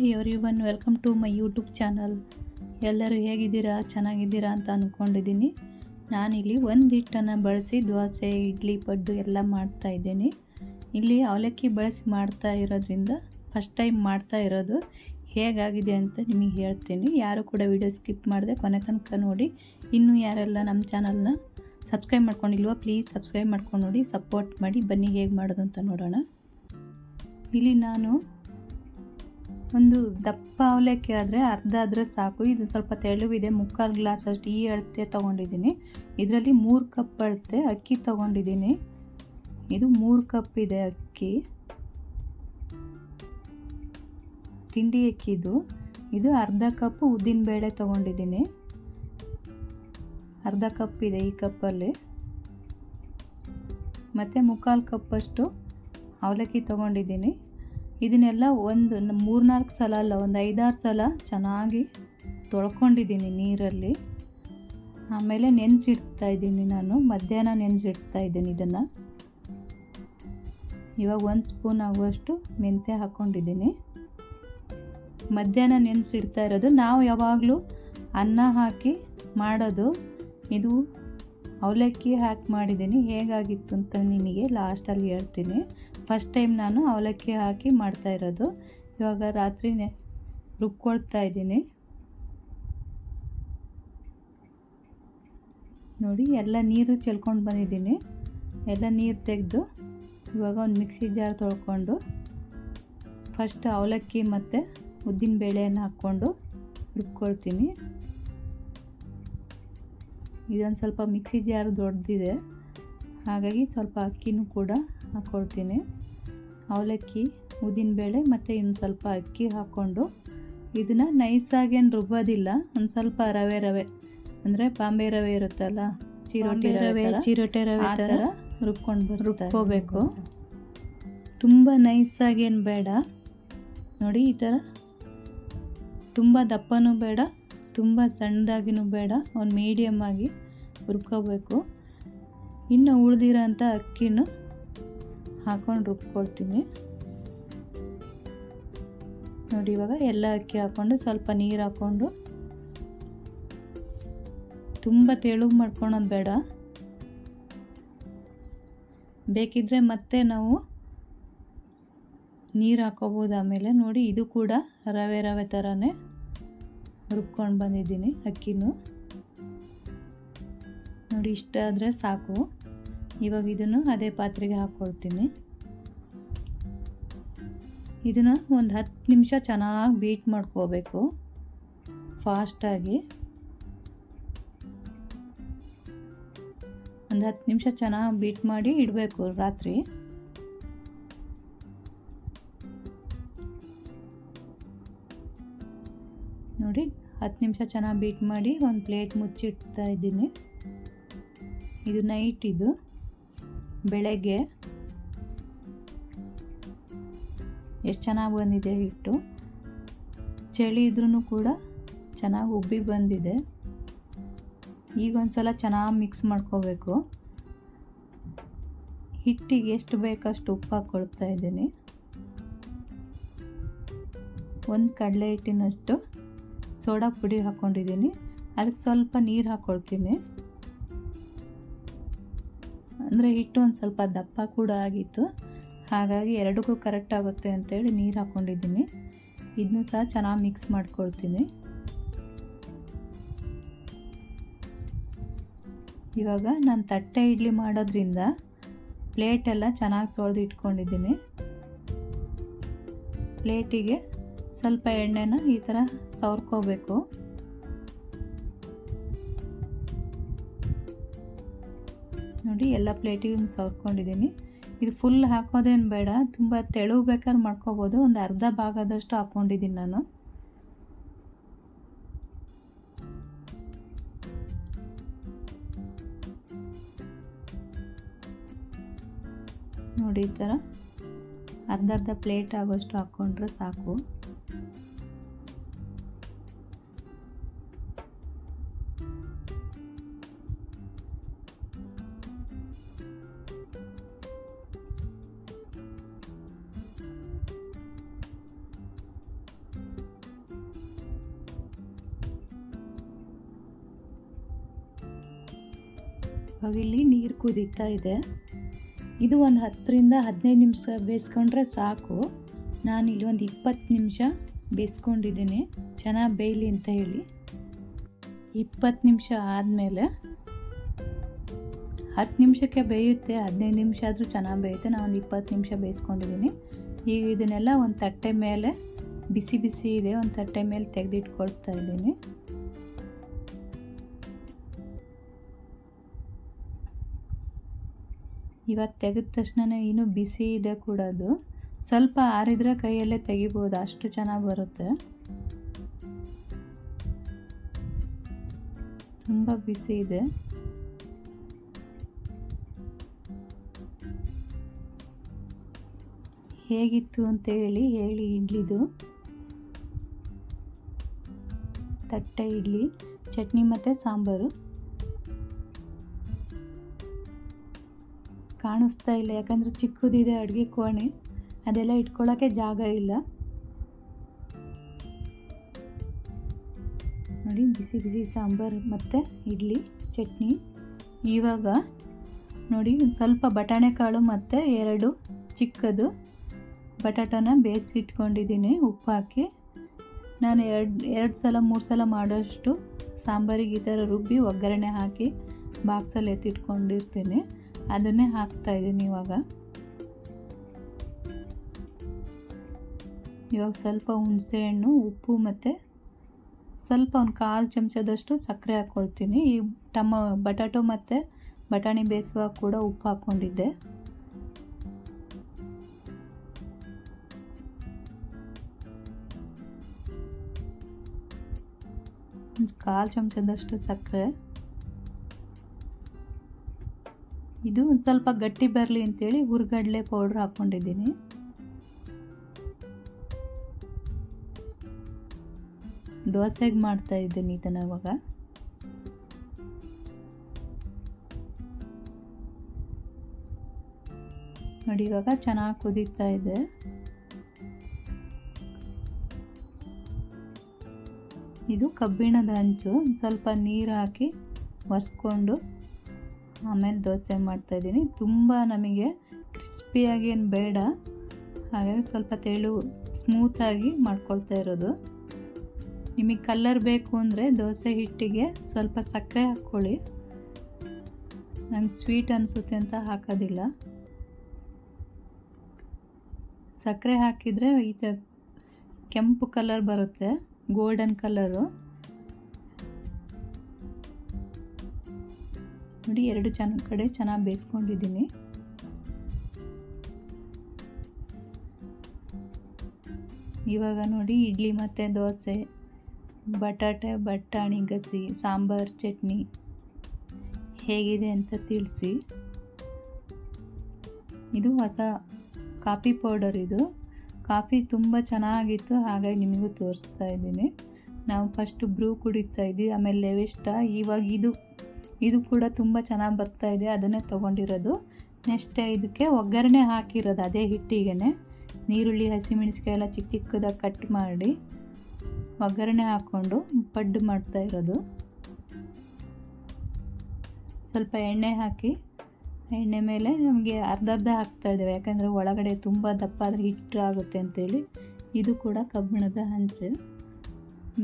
Hi everyone, welcome to my YouTube channel. ಎಲ್ಲರೂ ಹೇಗಿದ್ದೀರಾ? ಚೆನ್ನಾಗಿದ್ದೀರಾ ಅಂತ ಅಂದ್ಕೊಂಡಿದ್ದೀನಿ. ನಾನಿಲ್ಲಿ ಒಂದು ಹಿಟ್ಟನ್ನು ಬಳಸಿ ದೋಸೆ, ಇಡ್ಲಿ, ಪಡ್ಡು ಎಲ್ಲ ಮಾಡ್ತಾ ಇದ್ದೀನಿ. ಇಲ್ಲಿ ಅವಲಕ್ಕಿ ಬಳಸಿ ಮಾಡ್ತಾ ಇರೋದ್ರಿಂದ ಫಸ್ಟ್ ಟೈಮ್ ಮಾಡ್ತಾ ಇರೋದು. ಹೇಗಾಗಿದೆ ಅಂತ ನಿಮಗೆ ಹೇಳ್ತೀನಿ. ಯಾರು ಕೂಡ ವಿಡಿಯೋ ಸ್ಕಿಪ್ ಮಾಡದೆ ಕೊನೆ ತನಕ ನೋಡಿ. ಇನ್ನೂ ಯಾರೆಲ್ಲ ನಮ್ಮ ಚಾನಲ್ನ ಸಬ್ಸ್ಕ್ರೈಬ್ ಮಾಡ್ಕೊಂಡಿಲ್ವೋ ಪ್ಲೀಸ್ ಸಬ್ಸ್ಕ್ರೈಬ್ ಮಾಡ್ಕೊಂಡು ನೋಡಿ, ಸಪೋರ್ಟ್ ಮಾಡಿ. ಬನ್ನಿ ಹೇಗೆ ಮಾಡೋದು ಅಂತ ನೋಡೋಣ. ಇಲ್ಲಿ ನಾನು ಒಂದು ದಪ್ಪ ಅವಲಕ್ಕಿ ಆದರೆ ಅರ್ಧ ಆದರೆ ಸಾಕು. ಇದು ಸ್ವಲ್ಪ ತೆಳುವಿದೆ, 3/4 ಗ್ಲಾಸ್ ಅಷ್ಟು ಈ ಅಳತೆ ತೊಗೊಂಡಿದ್ದೀನಿ. ಇದರಲ್ಲಿ 3 ಕಪ್ ಅಳತೆ ಅಕ್ಕಿ ತೊಗೊಂಡಿದ್ದೀನಿ. ಇದು 3 ಕಪ್ ಇದೆ ಅಕ್ಕಿ, ತಿಂಡಿ ಅಕ್ಕಿದು. ಇದು ಅರ್ಧ ಕಪ್ ಉದ್ದಿನಬೇಳೆ ತೊಗೊಂಡಿದ್ದೀನಿ, ಅರ್ಧ ಕಪ್ ಇದೆ ಈ ಕಪ್ಪಲ್ಲಿ. ಮತ್ತು 3/4 ಕಪ್ಪಷ್ಟು ಅವಲಕ್ಕಿ ತೊಗೊಂಡಿದ್ದೀನಿ. ಇದನ್ನೆಲ್ಲ ಒಂದು 3-4 ಸಲ ಅಲ್ಲ, ಒಂದು 5-6 ಸಲ ಚೆನ್ನಾಗಿ ತೊಳ್ಕೊಂಡಿದ್ದೀನಿ ನೀರಲ್ಲಿ. ಆಮೇಲೆ ನೆನೆಸಿಡ್ತಾ ಇದ್ದೀನಿ. ನಾನು ಮಧ್ಯಾಹ್ನ ನೆನೆಸಿಡ್ತಾ ಇದ್ದೀನಿ ಇದನ್ನು. ಇವಾಗ 1 ಸ್ಪೂನ್ ಆಗುವಷ್ಟು ಮೆಂತ್ಯ ಹಾಕ್ಕೊಂಡಿದ್ದೀನಿ. ಮಧ್ಯಾಹ್ನ ನೆನೆಸಿಡ್ತಾ ಇರೋದು. ನಾವು ಯಾವಾಗಲೂ ಅನ್ನ ಹಾಕಿ ಮಾಡೋದು, ಇದು ಅವಲಕ್ಕಿ ಹಾಕಿ ಮಾಡಿದ್ದೀನಿ. ಹೇಗಾಗಿತ್ತು ಅಂತ ನಿಮಗೆ ಲಾಸ್ಟಲ್ಲಿ ಹೇಳ್ತೀನಿ. ಫಸ್ಟ್ ಟೈಮ್ ನಾನು ಅವಲಕ್ಕಿ ಹಾಕಿ ಮಾಡ್ತಾ ಇರೋದು. ಇವಾಗ ರಾತ್ರಿ ರುಬ್ಕೊಳ್ತಾ ಇದ್ದೀನಿ. ನೋಡಿ, ಎಲ್ಲ ನೀರು ಚೆಲ್ಕೊಂಡು ಬಂದಿದ್ದೀನಿ. ಎಲ್ಲ ನೀರು ತೆಗೆದು ಇವಾಗ ಒಂದು ಮಿಕ್ಸಿ ಜಾರ್ ತೊಳ್ಕೊಂಡು ಫಸ್ಟ್ ಅವಲಕ್ಕಿ ಮತ್ತು ಉದ್ದಿನ ಬೇಳೆಯನ್ನು ಹಾಕ್ಕೊಂಡು ರುಬ್ಕೊಳ್ತೀನಿ. ಇದೊಂದು ಸ್ವಲ್ಪ ಮಿಕ್ಸಿ ಜಾರ್ ದೊಡ್ಡದಿದೆ, ಹಾಗಾಗಿ ಸ್ವಲ್ಪ ಅಕ್ಕಿನೂ ಕೂಡ ಹಾಕ್ಕೊಳ್ತೀನಿ. ಅವಲಕ್ಕಿ, ಉದ್ದಿನಬೇಳೆ ಮತ್ತು ಇನ್ನು ಸ್ವಲ್ಪ ಅಕ್ಕಿ ಹಾಕ್ಕೊಂಡು ಇದನ್ನು ನೈಸಾಗೇನು ರುಬ್ಬೋದಿಲ್ಲ. ಒಂದು ಸ್ವಲ್ಪ ರವೆ ಅಂದರೆ ಬಾಂಬೆ ರವೆ ಇರುತ್ತಲ್ಲ, ಚಿರೋಟಿ ರವೆ ಆ ಥರ ರುಬ್ಕೋಬೇಕು. ತುಂಬ ನೈಸಾಗೇನು ಬೇಡ. ನೋಡಿ, ಈ ಥರ ತುಂಬ ದಪ್ಪನೂ ಬೇಡ, ತುಂಬ ಸಣ್ಣದಾಗಿನೂ ಬೇಡ, ಒಂದು ಮೀಡಿಯಮ್ ಆಗಿ ರುಬ್ಕೋಬೇಕು. ಇನ್ನು ಉಳಿದಿರೋಂಥ ಅಕ್ಕಿನೂ ಹಾಕ್ಕೊಂಡು ರುಬ್ಕೊಳ್ತೀನಿ. ನೋಡಿ, ಇವಾಗ ಎಲ್ಲ ಅಕ್ಕಿ ಹಾಕ್ಕೊಂಡು ಸ್ವಲ್ಪ ನೀರು ಹಾಕ್ಕೊಂಡು, ತುಂಬ ತೆಳುಗೆ ಮಾಡ್ಕೊಳೋದು ಬೇಡ. ಬೇಕಿದ್ದರೆ ಮತ್ತೆ ನಾವು ನೀರು ಹಾಕೋಬೋದು ಆಮೇಲೆ. ನೋಡಿ, ಇದು ಕೂಡ ರವೆ ಥರನೇ ರುಬ್ಕೊಂಡು ಬಂದಿದ್ದೀನಿ ಅಕ್ಕಿನೂ. ನೋಡಿ, ಇಷ್ಟಾದರೆ ಸಾಕು. ಇವಾಗ ಇದನ್ನು ಅದೇ ಪಾತ್ರೆಗೆ ಹಾಕ್ಕೊಳ್ತೀನಿ. ಇದನ್ನು ಒಂದು 10 ನಿಮಿಷ ಚೆನ್ನಾಗಿ ಬೀಟ್ ಮಾಡ್ಕೋಬೇಕು ಫಾಸ್ಟಾಗಿ. ಒಂದು 10 ನಿಮಿಷ ಚೆನ್ನಾಗಿ ಬೀಟ್ ಮಾಡಿ ಇಡಬೇಕು ರಾತ್ರಿ. ನೋಡಿ, 10 ನಿಮಿಷ ಚೆನ್ನಾಗಿ ಬೀಟ್ ಮಾಡಿ ಒಂದು ಪ್ಲೇಟ್ ಮುಚ್ಚಿಡ್ತಾ ಇದ್ದೀನಿ. ಇದು ನೈಟ್, ಇದು ಬೆಳಗ್ಗೆ ಎಷ್ಟು ಚೆನ್ನಾಗಿ ಬಂದಿದೆ ಹಿಟ್ಟು. ಚಳಿ ಇದ್ರೂ ಕೂಡ ಚೆನ್ನಾಗಿ ಉಬ್ಬಿ ಬಂದಿದೆ. ಈಗ ಒಂದು ಸಲ ಚೆನ್ನಾಗಿ ಮಿಕ್ಸ್ ಮಾಡ್ಕೋಬೇಕು. ಹಿಟ್ಟಿಗೆ ಎಷ್ಟು ಬೇಕಷ್ಟು ಉಪ್ಪು ಹಾಕ್ಕೊಳ್ತಾ ಇದ್ದೀನಿ. ಒಂದು ಕಡಲೆ ಹಿಟ್ಟಿನಷ್ಟು ಸೋಡಾ ಪುಡಿ ಹಾಕ್ಕೊಂಡಿದ್ದೀನಿ. ಅದಕ್ಕೆ ಸ್ವಲ್ಪ ನೀರು ಹಾಕ್ಕೊಳ್ತೀನಿ. ಅಂದರೆ ಹಿಟ್ಟು ಒಂದು ಸ್ವಲ್ಪ ದಪ್ಪ ಕೂಡ ಆಗಿತ್ತು, ಹಾಗಾಗಿ ಎರಡಕ್ಕೂ ಕರೆಕ್ಟ್ ಆಗುತ್ತೆ ಅಂತೇಳಿ ನೀರು ಹಾಕ್ಕೊಂಡಿದ್ದೀನಿ. ಇದನ್ನು ಸಹ ಚೆನ್ನಾಗಿ ಮಿಕ್ಸ್ ಮಾಡ್ಕೊಳ್ತೀನಿ. ಇವಾಗ ನಾನು ತಟ್ಟೆ ಇಡ್ಲಿ ಮಾಡೋದ್ರಿಂದ ಪ್ಲೇಟೆಲ್ಲ ಚೆನ್ನಾಗಿ ತೊಳೆದು ಇಟ್ಕೊಂಡಿದ್ದೀನಿ. ಪ್ಲೇಟಿಗೆ ಸ್ವಲ್ಪ ಎಣ್ಣೆನ ಈ ಥರ ಸವರ್ಕೋಬೇಕು. ನೋಡಿ, ಎಲ್ಲ ಪ್ಲೇಟಿಗೆ ಸವರ್ಕೊಂಡಿದ್ದೀನಿ. ಇದು ಫುಲ್ ಹಾಕೋದೇನು ಬೇಡ, ತುಂಬ ತೆಳು ಬೇಕಾದ್ರೆ ಮಾಡ್ಕೋಬೋದು. ಒಂದು ಅರ್ಧ ಭಾಗದಷ್ಟು ಹಾಕ್ಕೊಂಡಿದ್ದೀನಿ ನಾನು. ನೋಡಿ, ಈ ಥರ ಅರ್ಧ ಪ್ಲೇಟ್ ಆಗೋಷ್ಟು ಹಾಕ್ಕೊಂಡ್ರೆ ಸಾಕು. ಇವಾಗ ಇಲ್ಲಿ ನೀರು ಕುದೀತಾ ಇದೆ. ಇದು ಒಂದು 10ರಿಂದ 15 ನಿಮಿಷ ಬೇಯಿಸ್ಕೊಂಡ್ರೆ ಸಾಕು. ನಾನಿಲ್ಲಿ ಒಂದು 20 ನಿಮಿಷ ಬೇಯಿಸ್ಕೊಂಡಿದ್ದೀನಿ, ಚೆನ್ನಾಗಿ ಬೇಯಲಿ ಅಂತ ಹೇಳಿ. 20 ನಿಮಿಷ ಆದಮೇಲೆ 10 ನಿಮಿಷಕ್ಕೆ ಬೇಯುತ್ತೆ, 15 ನಿಮಿಷ ಆದರೂ ಚೆನ್ನಾಗಿ ಬೇಯುತ್ತೆ. ನಾನು ಒಂದು 20 ನಿಮಿಷ ಬೇಯಿಸ್ಕೊಂಡಿದ್ದೀನಿ. ಈಗ ಇದನ್ನೆಲ್ಲ ಒಂದು ತಟ್ಟೆ ಮೇಲೆ, ಬಿಸಿ ಬಿಸಿ ಇದೆ, ಒಂದು ತಟ್ಟೆ ಮೇಲೆ ತೆಗೆದಿಟ್ಕೊಳ್ತಾ ಇದ್ದೀನಿ. ಇವಾಗ ತೆಗೆದ ತಕ್ಷಣ ಇನ್ನೂ ಬಿಸಿ ಇದೆ ಕೂಡ. ಅದು ಸ್ವಲ್ಪ ಆರಿದ್ರೆ ಕೈಯಲ್ಲೇ ತೆಗಿಬೋದು, ಅಷ್ಟು ಚೆನ್ನಾಗಿ ಬರುತ್ತೆ. ತುಂಬ ಬಿಸಿ ಇದೆ. ಹೇಗಿತ್ತು ಅಂತ ಹೇಳಿ ಇಡ್ಲಿದು. ತಟ್ಟೆ ಇಡ್ಲಿ, ಚಟ್ನಿ ಮತ್ತು ಸಾಂಬಾರು. ಕಾಣಿಸ್ತಾ ಇಲ್ಲ ಯಾಕಂದರೆ ಚಿಕ್ಕದಿದೆ ಅಡುಗೆ ಕೋಣೆ, ಅದೆಲ್ಲ ಇಟ್ಕೊಳ್ಳೋಕ್ಕೆ ಜಾಗ ಇಲ್ಲ. ನೋಡಿ, ಬಿಸಿ ಬಿಸಿ ಸಾಂಬಾರು ಮತ್ತು ಇಡ್ಲಿ, ಚಟ್ನಿ. ಇವಾಗ ನೋಡಿ, ಒಂದು ಸ್ವಲ್ಪ ಬಟಾಣೆ ಕಾಳು ಮತ್ತು 2 ಚಿಕ್ಕದು ಬಟಾಟನ ಬೇಯಿಸಿಟ್ಕೊಂಡಿದ್ದೀನಿ ಉಪ್ಪು ಹಾಕಿ. ನಾನು ಎರಡು ಸಲ 3 ಸಲ ಮಾಡೋಷ್ಟು ಸಾಂಬಾರಿಗೆ ಈ ಥರ ರುಬ್ಬಿ ಒಗ್ಗರಣೆ ಹಾಕಿ ಬಾಕ್ಸಲ್ಲಿ ಎತ್ತಿಟ್ಕೊಂಡಿರ್ತೀನಿ. ಅದನ್ನೇ ಹಾಕ್ತಾಯಿದ್ದೀನಿ ಇವಾಗ ಸ್ವಲ್ಪ ಹುಣಸೆಹಣ್ಣು, ಉಪ್ಪು ಮತ್ತು ಸ್ವಲ್ಪ ಒಂದು 1/4 ಚಮಚದಷ್ಟು ಸಕ್ಕರೆ ಹಾಕ್ಕೊಳ್ತೀನಿ. ಈ ಬಟಾಟೊ ಮತ್ತು ಬಟಾಣಿ ಬೇಯಿಸುವಾಗ ಕೂಡ ಉಪ್ಪು ಹಾಕ್ಕೊಂಡಿದ್ದೆ. ಒಂದು 1/4 ಚಮಚದಷ್ಟು ಸಕ್ಕರೆ. ಇದು ಒಂದು ಸ್ವಲ್ಪ ಗಟ್ಟಿ ಬರಲಿ ಅಂತೇಳಿ ಹುರ್ಗಡ್ಲೆ ಪೌಡ್ರ್ ಹಾಕ್ಕೊಂಡಿದ್ದೀನಿ. ದೋಸೆಗೆ ಮಾಡ್ತಾ ಇದ್ದೀನಿ ಇದನ್ನು. ಇವಾಗ ನೋಡಿ, ಇವಾಗ ಚೆನ್ನಾಗಿ ಕುದೀತಾ ಇದೆ. ಇದು ಕಬ್ಬಿಣದ ಹಂಚು. ಸ್ವಲ್ಪ ನೀರು ಹಾಕಿ ಒರೆಸ್ಕೊಂಡು ಆಮೇಲೆ ದೋಸೆ ಮಾಡ್ತಾಯಿದ್ದೀನಿ. ತುಂಬ ನಮಗೆ ಕ್ರಿಸ್ಪಿಯಾಗಿ ಏನು ಬೇಡ, ಹಾಗಾಗಿ ಸ್ವಲ್ಪ ತೆಳು ಸ್ಮೂತಾಗಿ ಮಾಡ್ಕೊಳ್ತಾ ಇರೋದು. ನಿಮಗೆ ಕಲರ್ ಬೇಕು ಅಂದರೆ ದೋಸೆ ಹಿಟ್ಟಿಗೆ ಸ್ವಲ್ಪ ಸಕ್ಕರೆ ಹಾಕ್ಕೊಳ್ಳಿ. ನಂಗೆ ಸ್ವೀಟ್ ಅನಿಸುತ್ತೆ ಅಂತ ಹಾಕೋದಿಲ್ಲ. ಸಕ್ಕರೆ ಹಾಕಿದರೆ ಈ ಥರ ಕೆಂಪು ಕಲರ್ ಬರುತ್ತೆ, ಗೋಲ್ಡನ್ ಕಲರು. ನೋಡಿ, 2 ಕಡೆ ಚೆನ್ನಾಗಿ ಬೇಯಿಸ್ಕೊಂಡಿದ್ದೀನಿ. ಇವಾಗ ನೋಡಿ, ಇಡ್ಲಿ ಮತ್ತು ದೋಸೆ, ಬಟಾಟೆ ಬಟಾಣಿ ಗಸಿ, ಸಾಂಬಾರು, ಚಟ್ನಿ ಹೇಗಿದೆ ಅಂತ ತಿಳಿಸಿ. ಇದು ಹೊಸ ಕಾಫಿ ಪೌಡರ್. ಇದು ಕಾಫಿ ತುಂಬ ಚೆನ್ನಾಗಿತ್ತು, ಹಾಗಾಗಿ ನಿಮಗೂ ತೋರಿಸ್ತಾ ಇದ್ದೀನಿ. ನಾವು ಫಸ್ಟು ಬ್ರೂ ಕುಡಿತಾ ಇದ್ವಿ, ಆಮೇಲೆ ಲೆವಿಸ್ಟಾ. ಇವಾಗ ಇದು ಕೂಡ ತುಂಬ ಚೆನ್ನಾಗಿ ಬರ್ತಾ ಇದೆ, ಅದನ್ನೇ ತೊಗೊಂಡಿರೋದು. ನೆಕ್ಸ್ಟ್ ಇದಕ್ಕೆ ಒಗ್ಗರಣೆ ಹಾಕಿರೋದು ಅದೇ ಹಿಟ್ಟಿಗೆ. ನೀರುಳ್ಳಿ, ಹಸಿಮೆಣಸಿಕಾಯಿ ಎಲ್ಲ ಚಿಕ್ಕ ಚಿಕ್ಕದಾಗಿ ಕಟ್ ಮಾಡಿ ಒಗ್ಗರಣೆ ಹಾಕ್ಕೊಂಡು ಪಡ್ಡು ಮಾಡ್ತಾ ಇರೋದು. ಸ್ವಲ್ಪ ಎಣ್ಣೆ ಹಾಕಿ, ಎಣ್ಣೆ ಮೇಲೆ ನಮಗೆ ಅರ್ಧ ಹಾಕ್ತಾಯಿದ್ದೇವೆ, ಯಾಕಂದರೆ ಒಳಗಡೆ ತುಂಬ ದಪ್ಪ ಆದರೆ ಹಿಟ್ಟು ಆಗುತ್ತೆ ಅಂತೇಳಿ. ಇದು ಕೂಡ ಕಬ್ಬಿಣದ ಹಂಚು.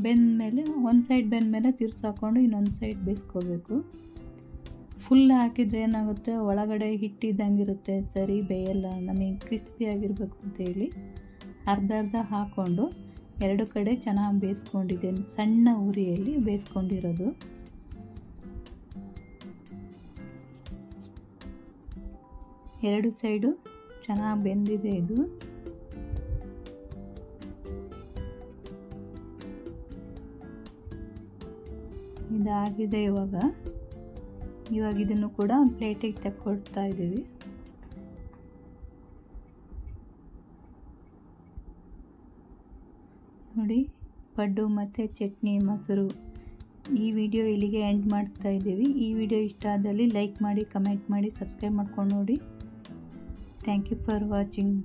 ಬೆಂದಮೇಲೆ ಒಂದು ಸೈಡ್ ಬೆಂದಮೇಲೆ ತಿರ್ಸಾಕೊಂಡು ಇನ್ನೊಂದು ಸೈಡ್ ಬೇಯಿಸ್ಕೋಬೇಕು. ಫುಲ್ ಹಾಕಿದರೆ ಏನಾಗುತ್ತೆ, ಒಳಗಡೆ ಹಿಟ್ಟಿದ್ದಂಗಿರುತ್ತೆ, ಸರಿ ಬೇಯಲ್ಲ. ನಮಗೆ ಕ್ರಿಸ್ಪಿಯಾಗಿರಬೇಕು ಅಂತೇಳಿ ಅರ್ಧ ಹಾಕ್ಕೊಂಡು 2 ಕಡೆ ಚೆನ್ನಾಗಿ ಬೇಯಿಸ್ಕೊಂಡಿದ್ದೇನೆ. ಸಣ್ಣ ಉರಿಯಲ್ಲಿ ಬೇಯಿಸ್ಕೊಂಡಿರೋದು. ಎರಡು ಸೈಡು ಚೆನ್ನಾಗಿ ಬೆಂದಿದೆ. ಇದು ಇದಾಗಿದೆ. ಇವಾಗ ಇದನ್ನು ಕೂಡ ಒಂದು ಪ್ಲೇಟಿಗೆ ತಗೊಳ್ತಾ ಇದ್ದೀವಿ. ನೋಡಿ, ಪಡ್ಡು ಮತ್ತು ಚಟ್ನಿ, ಮೊಸರು. ಈ ವಿಡಿಯೋ ಇಲ್ಲಿಗೆ ಎಂಡ್ ಮಾಡ್ತಾ ಇದ್ದೀವಿ. ಈ ವಿಡಿಯೋ ಇಷ್ಟ ಆದಲ್ಲಿ ಲೈಕ್ ಮಾಡಿ, ಕಮೆಂಟ್ ಮಾಡಿ, ಸಬ್ಸ್ಕ್ರೈಬ್ ಮಾಡ್ಕೊಂಡು ನೋಡಿ. Thank you for watching.